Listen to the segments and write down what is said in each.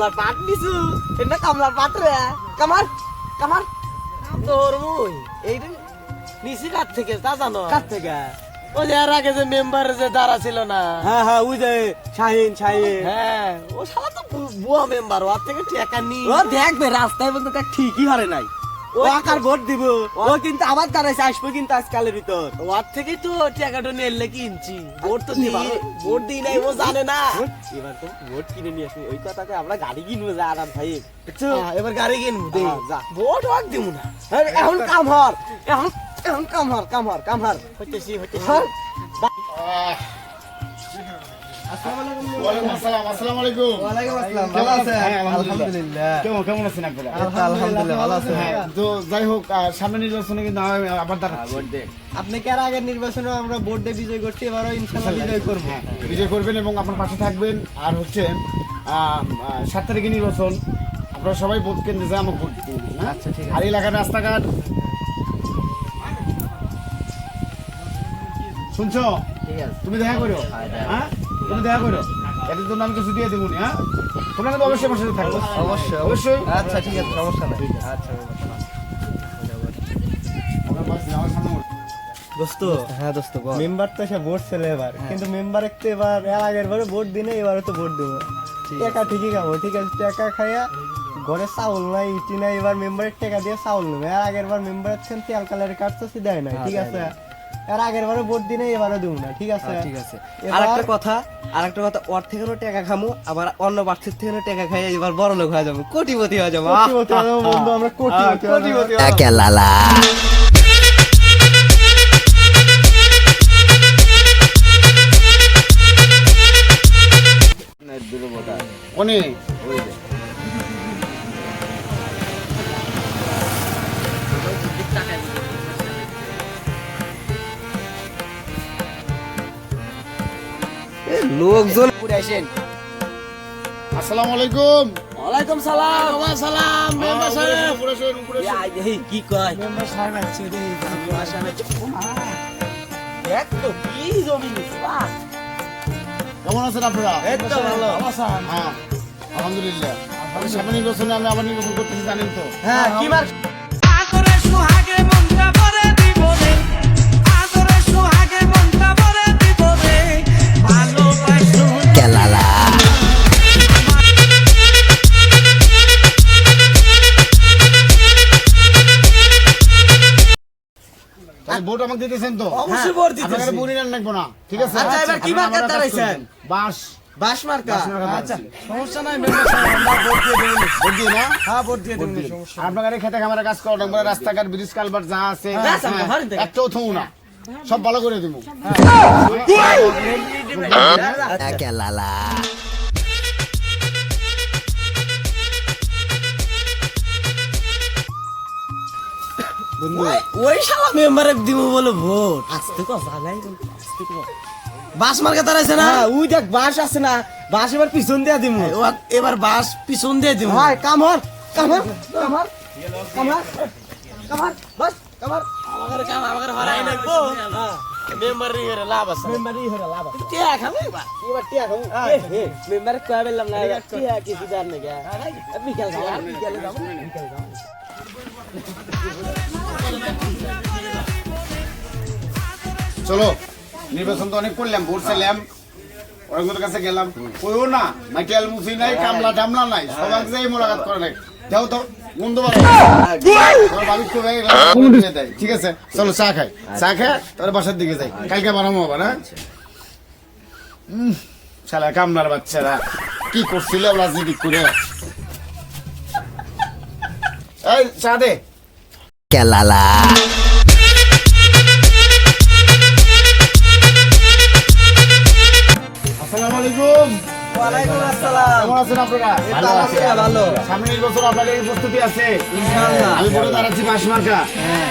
কামলার পাট দিছু এটা কামলার পাট রে কামার কামার তোর মুই এই নিচি কাট থেকে তা জানো কাট থেকে ওই যে এর আগে যে মেম্বার যে দাঁড়া ছিল না হ্যাঁ ওই যে শাহিন হ্যাঁ ও শালা তো বুয়া মেম্বার ওর থেকে টাকা নি ও দেখবে রাস্তায় বলতে দেখ ঠিকই হারে নাই ও আকার ভোট দিব ও কিন্তু আবার দাঁড়াইছে আসবে কিন্তু আজকালের ভিতর ওর থেকেই তো টাকাটা নিয়ে কিনছি ভোট তো দিবা ভোট দিই নাই ও জানে না এবার তো ভোট কিনে নিয়ে আসবি ওই কথাতে আমরা গাড়ি কিনবো যা আরাম ভাই এবার গাড়ি কিনবো দে যা ভোট ওয়াক দিব না এখন কাম হর এখন কাম হর হইতেছি আসসালামু আলাইকুম। ওয়ালাইকুম আসসালাম। ভালো আছেন? আলহামদুলিল্লাহ। কেমন আছেন আপনারা? আলহামদুলিল্লাহ ভালো আছি। তো যাই হোক সামনে নির্বাচনে কিন্তু আবার ভোট দেন। আপনি কি এর আগের নির্বাচনে আমরা ভোট দিয়ে বিজয় করছি, এবারও ইনশাআল্লাহ বিজয় করব। বিজয় করবেন এবং আপনার পাশে থাকবেন। আর হচ্ছে 7 তারিখে নির্বাচন, আপনারা সবাই ভোট কেন্দ্রে যায় আমাকে ভোট দিন। আচ্ছা ঠিক আছে। আর এলাকার রাস্তাঘাট শুনছো? ঠিক আছে। তুমি দেখা করো, হ্যাঁ তুমি দেখা করো, এটার জন্য আমি কিছু দিয়ে দেবো না। হ্যাঁ তোমরা কিন্তু অবশ্যই আমার সাথে থাকবো, অবশ্যই। আচ্ছা ঠিক আছে, সমস্যা নাই। আচ্ছা দোস্ত, হ্যাঁ দোস্ত বল। মেম্বার তো সে ভোট ছিল এবার, কিন্তু মেম্বারে তো এবার এর আগের বারে ভোট দিনে এবারে তো ভোট দেবো। টাকা ঠিকই খাবো, ঠিক আছে, টাকা খাইয়া ঘরে চাউল নাই ইটি নাই, এবার মেম্বারের টাকা দিয়ে চাউল নেবে। এর আগের বার মেম্বারের তেল কালারের কার্ড তো দেয় না, ঠিক আছে। এর আগের বারে ভোট দিনে এবারে দেবো না, ঠিক আছে। ঠিক আছে। আরেকটা কথা ওর থেকে টাকা খামু, আবার অন্য প্রার্থীর থেকে টাকা খাই, এবার বড় লোক হয়ে যাবো, কোটিপতি হয়ে যাবো। বন্ধু আমরা কোটিপতি অনেক লোকজন পুরো আসেন। আসসালামু আলাইকুম। ওয়ালাইকুম সালাম। সালাম মেম্বার সাহেব। এই কি কয় মেম্বার সাহেব আছে রে, দেখ তো কি জমি নিছে বাহ। কেমন আছেন আপনারা? এই তো ভালো। হ্যাঁ আলহামদুলিল্লাহ। সামনে নির্বাচনে আমি আবার নির্বাচন করতেছি, জানেন তো। হ্যাঁ কি মার আদরে সুহাগে মনটা ভরে দিব রে, আদরে সুহাগে মনটা ভরে দিব রে, ভালোবাসো কেলালা। তাই ভোট আমাকে দিতেছেন তো? অবশ্যই ভোট দিতেছি। আপনারা বুড়ি নেন নাকবো না, ঠিক আছে। আচ্ছা, এবার কি মার্কা দাঁড়াইছেন? বাস বাস মার্কা। আচ্ছা সমস্যা নাই মেম্বার সাহেব, আমরা ভোট দিয়ে দেব। ভোট দিয়ে না? হ্যাঁ ভোট দিয়ে দেব, সমস্যা আপনাদের খেতে খামারে কাজ করা লাগবে, রাস্তাঘাট ব্রিজ কালভার্ট যা আছে হ্যাঁ, একটাও থমু না, সব ভালো করে দিব। কেলালা। বন্ধু ওই শালা মেম্বারে দিব বলে ভোট। আস্তে কথা নাই, আস্তে কথা। বাস মার্কা দাঁড়াইছে না? হ্যাঁ ওই দেখ বাস আছে না, বাস এবার পিছন দিয়ে দিমু। এবার বাস পিছন দিয়ে দিব। ভাই কামর বাস কামার আমাদের হরাই নাই গো। মেম্বার রে লাভ আছে। মেম্বারই হরে লাভ আছে। টিয়া খাবে এবার। এবার টিয়া খাবো। মেম্বার কয় বললাম না, টিয়া কিছু জান না গা। বিকাল যাও, বিকালে যাও। চলো নির্বাচন তো অনেক করলাম, ভোট চাইলাম, অনেকজনের কাছে গেলাম, কইও না মাইকেল মুফি নাই, কামলা টামলা নাই, সবাই যাই মোলাকাত করে নাই। যাও তো বন্ধু ঠিক আছে, চলো চা খাই, চা খাই তারপরে বাসার দিকে যাই, কালকে বানাবো আবার। হ্যাঁ শালা কামলার বাচ্চারা কি করছিল রাজনীতি করে। এই চা দে। কেলালা। আসসালামু আলাইকুম। ওয়ালাইকুম আসসালাম। কেমন আছেন আপনারা? ভালো আছি, ভালো। সামনে নির্বাচন আপনাদের প্রস্তুতি আছে? ইনশাআল্লাহ। আমি ভোটে দাঁড়াচ্ছি বাস মার্কা,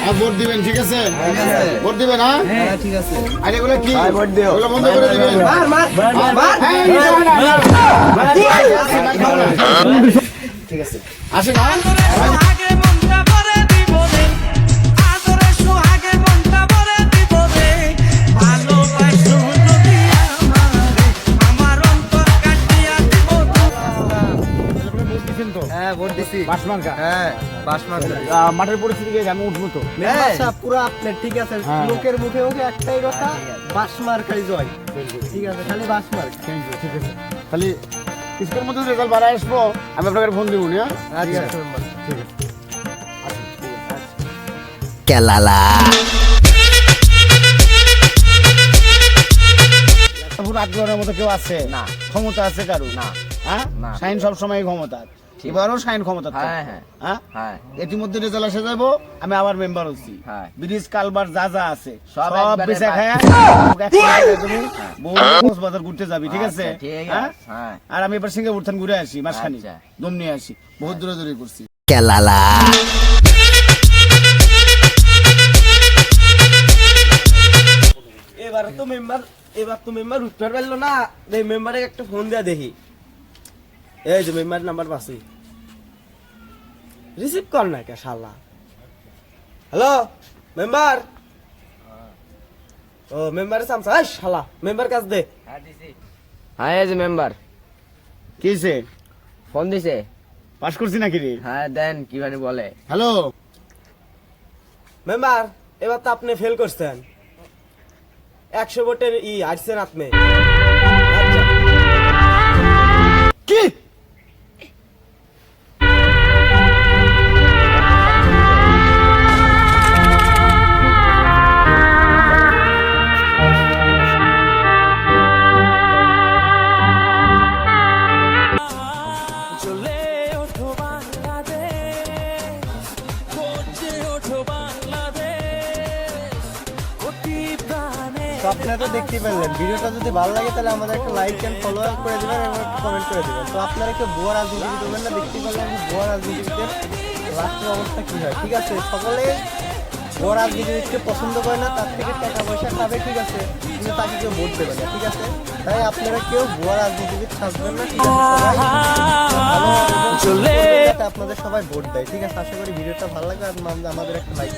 আর ভোট দিবেন, ঠিক আছে? ভোট দিবেন। হ্যাঁ ঠিক আছে। আর এগুলো কি ভোট দিও। এগুলো বন্ধ করে দিবেন। ঠিক আছে আসেন। আদরে সুহাগে মনটা ভরে দিব রে, আদরে সুহাগে মনটা ভরে দিব রে, ভালোবাসো যদি আমারে, আমার অন্তর কাটিয়া দিব। বাসমার্কা হ্যাঁ বাসমার্কা মাঠের পরিস্থিতি কি আমি উঠবো তো মেম্বার সাহেব পুরো আপনার ঠিক আছে হ্যাঁ। লোকের মুখে মুখে একটাই কথা বাসমার্কাই জয় ঠিক আছে খালি বাসমার্কা ঠিক আছে তাহলে স্কুলের মধ্যে রেজাল্ট বাড়া আসবো আমি আপনাকে ফোন দিব না ঠিক আছে মেম্বার ঠিক আছে পুরো আগ্রহের মতো কেউ আছে না ক্ষমতা আছে কারো না হ্যাঁ শাইন সব সময় ক্ষমতা এবারও শাইন ক্ষমতা হ্যাঁ ইতিমধ্যে রেজাল্ট এসে যাবো আমি আবার মেম্বার হচ্ছি ব্রিজ কালবার যা যা আছে সব বেচা খায়া বাজার ঘুরতে যাবি ঠিক আছে হ্যাঁ? আর আমি এবার সিঙ্গাপুর থান ঘুরে আসি মাসখানি দম নিয়ে আসি বহুত দূরে দূরে করছি এবার তো মেম্বার উঠতে পারলো না, এই মেম্বারে একটা ফোন দেয়া দেখি। এই যে মেম্বার নাম্বার পাচ্ছি, রিসিভ কর না কে শালা। Hello member. ও মেম্বারে সামসা, এই শালা মেম্বার কাছ দে। হ্যাঁ এই যে মেম্বার কি হয়েছে? ফোন দিছে। পাস করছি নাকি রে? হ্যাঁ দেন কি মানে বলে। হ্যালো মেম্বার, এবার তো আপনি ফেল করছেন, 100 ভোটের আসছেন আপনি। কি চলে ওঠো বাংলাদেশ, গর্জে ওঠো বাংলাদেশ, অতি প্রাণে। তো আপনারা তো দেখতেই পেলেন, ভিডিওটা যদি ভালো লাগে তাহলে আমাদের একটা লাইক এন্ড ফলো করে দিবেন এবং একটা কমেন্ট করে দিবেন। তো আপনারা কেউ ভুয়া রাজনীতি করবেন না, দেখতেই পেলেন ভুয়া রাজনীতিবিদদের রাষ্ট্রের অবস্থা কি হয়। ঠিক আছে, সকলে ভুয়া রাজনীতিবিদকে পছন্দ করে না, তার থেকে টাকা পয়সা খাবে ঠিক আছে, কিন্তু তাকে কেউ ভোট দেবে না। ঠিক আছে, তাই আপনারা কেউ ভুয়া রাজনীতিবিদ সাজবেন না। ঠিক আছে, সবাই ভালো এবং চলে যাতে আপনাদের সবাই ভোট দেয়। ঠিক আছে, আশা করি ভিডিওটা ভালো লাগে আর আমাদের একটা লাইক